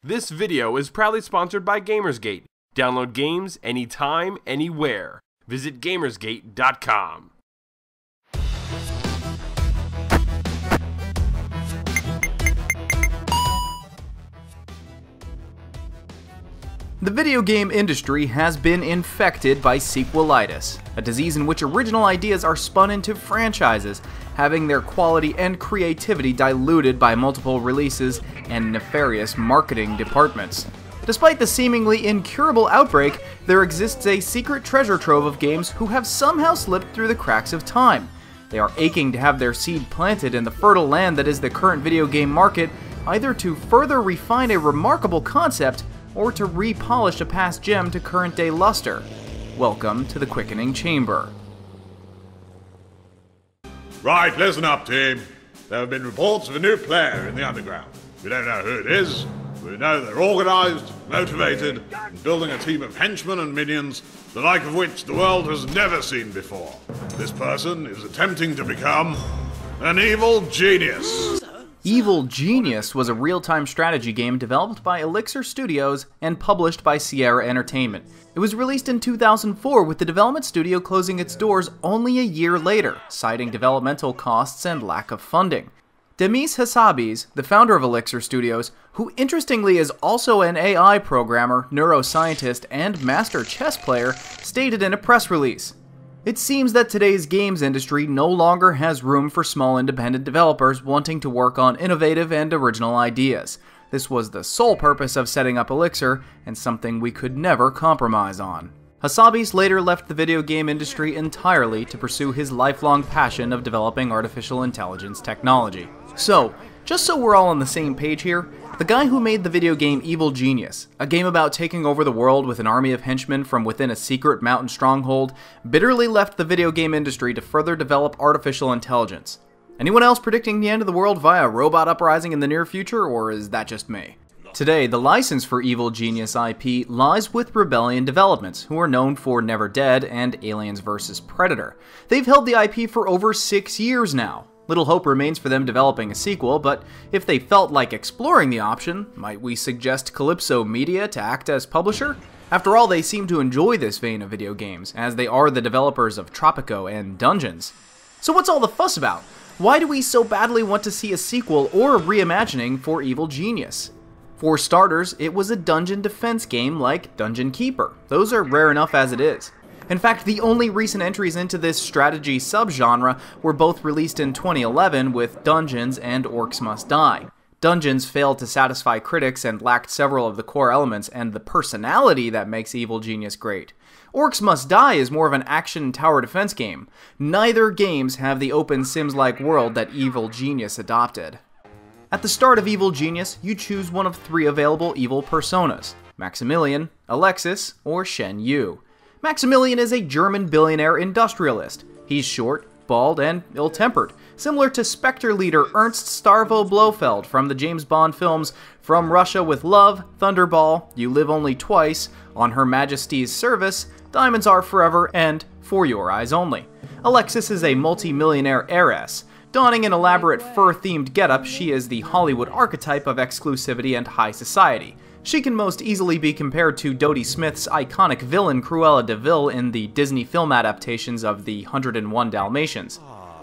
This video is proudly sponsored by Gamersgate. Download games anytime, anywhere. Visit Gamersgate.com. The video game industry has been infected by sequelitis, a disease in which original ideas are spun into franchises, having their quality and creativity diluted by multiple releases and nefarious marketing departments. Despite the seemingly incurable outbreak, there exists a secret treasure trove of games who have somehow slipped through the cracks of time. They are aching to have their seed planted in the fertile land that is the current video game market, either to further refine a remarkable concept or to repolish a past gem to current-day luster. Welcome to the Quickening Chamber. Right, listen up, team. There have been reports of a new player in the underground. We don't know who it is. We know they're organized, motivated, and building a team of henchmen and minions, the like of which the world has never seen before. This person is attempting to become an evil genius. Evil Genius was a real-time strategy game developed by Elixir Studios and published by Sierra Entertainment. It was released in 2004 with the development studio closing its doors only a year later, citing developmental costs and lack of funding. Demis Hassabis, the founder of Elixir Studios, who interestingly is also an AI programmer, neuroscientist, and master chess player, stated in a press release, "It seems that today's games industry no longer has room for small independent developers wanting to work on innovative and original ideas. This was the sole purpose of setting up Elixir, and something we could never compromise on." Hassabis later left the video game industry entirely to pursue his lifelong passion of developing artificial intelligence technology. So, just so we're all on the same page here, the guy who made the video game Evil Genius, a game about taking over the world with an army of henchmen from within a secret mountain stronghold, bitterly left the video game industry to further develop artificial intelligence. Anyone else predicting the end of the world via robot uprising in the near future, or is that just me? Today, the license for Evil Genius IP lies with Rebellion Developments, who are known for Never Dead and Aliens vs. Predator. They've held the IP for over 6 years now. Little hope remains for them developing a sequel, but if they felt like exploring the option, might we suggest Calypso Media to act as publisher? After all, they seem to enjoy this vein of video games, as they are the developers of Tropico and Dungeons. So what's all the fuss about? Why do we so badly want to see a sequel or a reimagining for Evil Genius? For starters, it was a dungeon defense game like Dungeon Keeper. Those are rare enough as it is. In fact, the only recent entries into this strategy subgenre were both released in 2011 with Dungeons and Orcs Must Die. Dungeons failed to satisfy critics and lacked several of the core elements and the personality that makes Evil Genius great. Orcs Must Die is more of an action tower defense game. Neither games have the open Sims-like world that Evil Genius adopted. At the start of Evil Genius, you choose one of 3 available evil personas: Maximilian, Alexis, or Shen Yu. Maximilian is a German billionaire industrialist. He's short, bald, and ill-tempered, similar to Spectre leader Ernst Starvo Blofeld from the James Bond films From Russia with Love, Thunderball, You Live Only Twice, On Her Majesty's Service, Diamonds Are Forever, and For Your Eyes Only. Alexis is a multi-millionaire heiress. Donning an elaborate fur-themed getup, she is the Hollywood archetype of exclusivity and high society. She can most easily be compared to Dodie Smith's iconic villain Cruella de Vil in the Disney film adaptations of the 101 Dalmatians.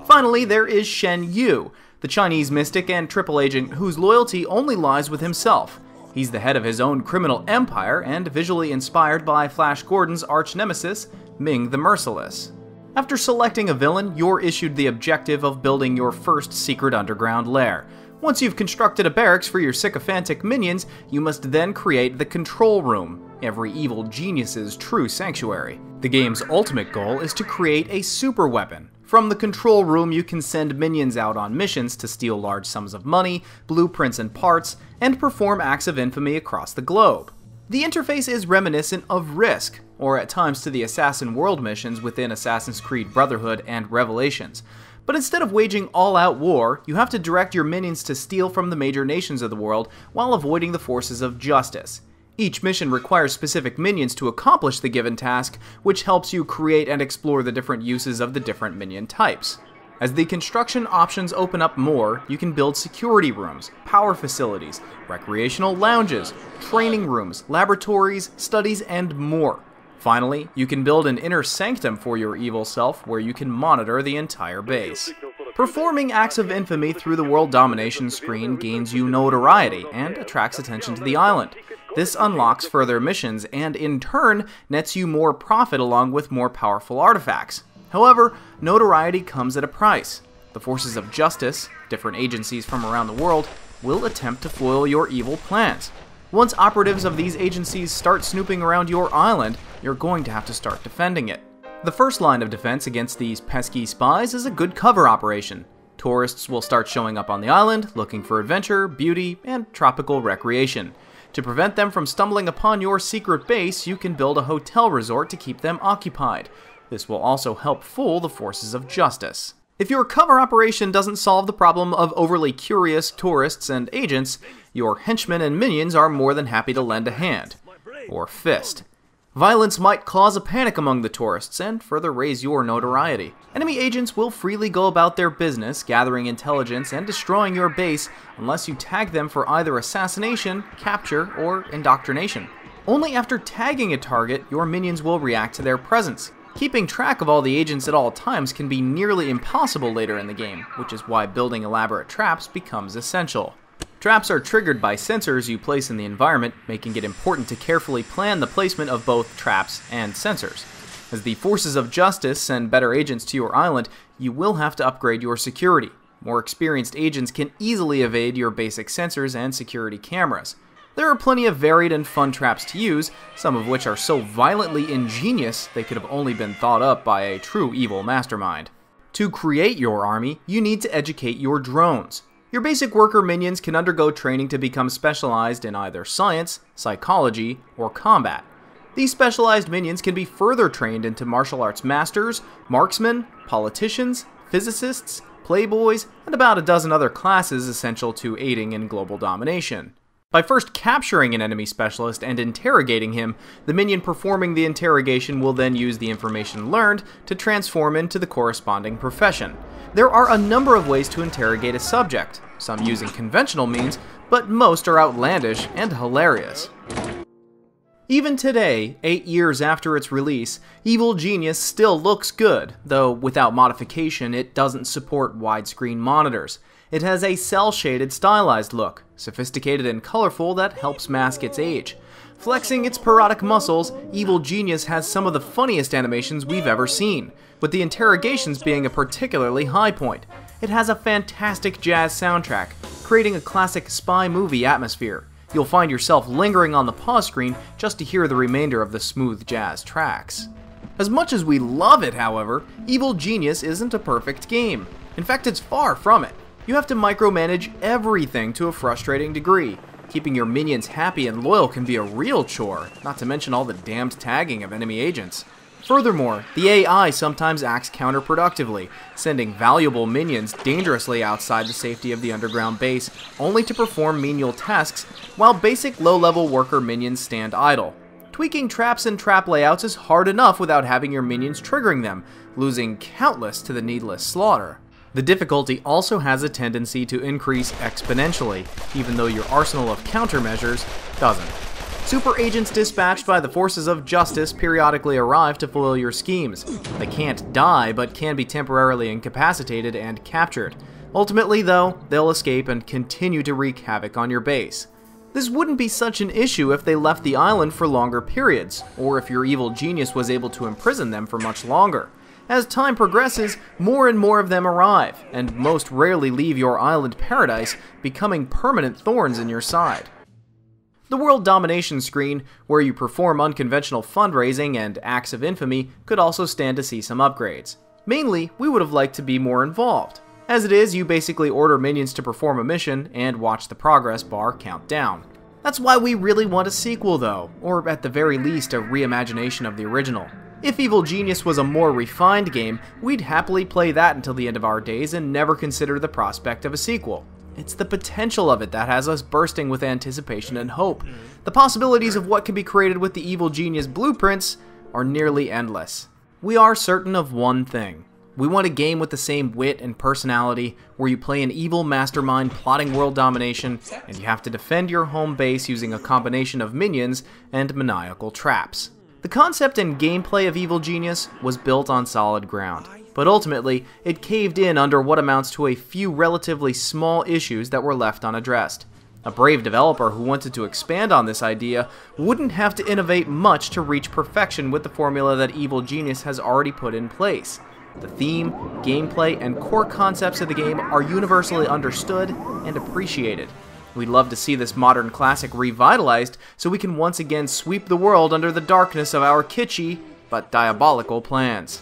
Finally, there is Shen Yu, the Chinese mystic and triple agent whose loyalty only lies with himself. He's the head of his own criminal empire and visually inspired by Flash Gordon's arch-nemesis, Ming the Merciless. After selecting a villain, you're issued the objective of building your first secret underground lair. Once you've constructed a barracks for your sycophantic minions, you must then create the Control Room, every evil genius's true sanctuary. The game's ultimate goal is to create a super weapon. From the Control Room, you can send minions out on missions to steal large sums of money, blueprints and parts, and perform acts of infamy across the globe. The interface is reminiscent of Risk, or at times to the Assassin World missions within Assassin's Creed Brotherhood and Revelations. But instead of waging all-out war, you have to direct your minions to steal from the major nations of the world while avoiding the forces of justice. Each mission requires specific minions to accomplish the given task, which helps you create and explore the different uses of the different minion types. As the construction options open up more, you can build security rooms, power facilities, recreational lounges, training rooms, laboratories, studies, and more. Finally, you can build an inner sanctum for your evil self where you can monitor the entire base. Performing acts of infamy through the world domination screen gains you notoriety and attracts attention to the island. This unlocks further missions and, in turn, nets you more profit along with more powerful artifacts. However, notoriety comes at a price. The forces of justice, different agencies from around the world, will attempt to foil your evil plans. Once operatives of these agencies start snooping around your island, you're going to have to start defending it. The first line of defense against these pesky spies is a good cover operation. Tourists will start showing up on the island, looking for adventure, beauty, and tropical recreation. To prevent them from stumbling upon your secret base, you can build a hotel resort to keep them occupied. This will also help fool the forces of justice. If your cover operation doesn't solve the problem of overly curious tourists and agents, your henchmen and minions are more than happy to lend a hand. Or fist. Violence might cause a panic among the tourists and further raise your notoriety. Enemy agents will freely go about their business, gathering intelligence and destroying your base unless you tag them for either assassination, capture, or indoctrination. Only after tagging a target, your minions will react to their presence. Keeping track of all the agents at all times can be nearly impossible later in the game, which is why building elaborate traps becomes essential. Traps are triggered by sensors you place in the environment, making it important to carefully plan the placement of both traps and sensors. As the forces of justice send better agents to your island, you will have to upgrade your security. More experienced agents can easily evade your basic sensors and security cameras. There are plenty of varied and fun traps to use, some of which are so violently ingenious they could have only been thought up by a true evil mastermind. To create your army, you need to educate your drones. Your basic worker minions can undergo training to become specialized in either science, psychology, or combat. These specialized minions can be further trained into martial arts masters, marksmen, politicians, physicists, playboys, and about a dozen other classes essential to aiding in global domination. By first capturing an enemy specialist and interrogating him, the minion performing the interrogation will then use the information learned to transform into the corresponding profession. There are a number of ways to interrogate a subject, some using conventional means, but most are outlandish and hilarious. Even today, 8 years after its release, Evil Genius still looks good, though without modification it doesn't support widescreen monitors. It has a cel-shaded stylized look, sophisticated and colorful that helps mask its age. Flexing its parodic muscles, Evil Genius has some of the funniest animations we've ever seen, with the interrogations being a particularly high point. It has a fantastic jazz soundtrack, creating a classic spy movie atmosphere. You'll find yourself lingering on the pause screen just to hear the remainder of the smooth jazz tracks. As much as we love it, however, Evil Genius isn't a perfect game. In fact, it's far from it. You have to micromanage everything to a frustrating degree. Keeping your minions happy and loyal can be a real chore, not to mention all the damned tagging of enemy agents. Furthermore, the AI sometimes acts counterproductively, sending valuable minions dangerously outside the safety of the underground base, only to perform menial tasks, while basic low-level worker minions stand idle. Tweaking traps and trap layouts is hard enough without having your minions triggering them, losing countless to the needless slaughter. The difficulty also has a tendency to increase exponentially, even though your arsenal of countermeasures doesn't. Super agents dispatched by the forces of justice periodically arrive to foil your schemes. They can't die, but can be temporarily incapacitated and captured. Ultimately, though, they'll escape and continue to wreak havoc on your base. This wouldn't be such an issue if they left the island for longer periods, or if your evil genius was able to imprison them for much longer. As time progresses, more and more of them arrive, and most rarely leave your island paradise, becoming permanent thorns in your side. The world domination screen, where you perform unconventional fundraising and acts of infamy, could also stand to see some upgrades. Mainly, we would have liked to be more involved. As it is, you basically order minions to perform a mission and watch the progress bar count down. That's why we really want a sequel though, or at the very least a reimagination of the original. If Evil Genius was a more refined game, we'd happily play that until the end of our days and never consider the prospect of a sequel. It's the potential of it that has us bursting with anticipation and hope. The possibilities of what can be created with the Evil Genius blueprints are nearly endless. We are certain of one thing. We want a game with the same wit and personality, where you play an evil mastermind plotting world domination, and you have to defend your home base using a combination of minions and maniacal traps. The concept and gameplay of Evil Genius was built on solid ground, but ultimately, it caved in under what amounts to a few relatively small issues that were left unaddressed. A brave developer who wanted to expand on this idea wouldn't have to innovate much to reach perfection with the formula that Evil Genius has already put in place. The theme, gameplay, and core concepts of the game are universally understood and appreciated. We'd love to see this modern classic revitalized so we can once again sweep the world under the darkness of our kitschy but diabolical plans.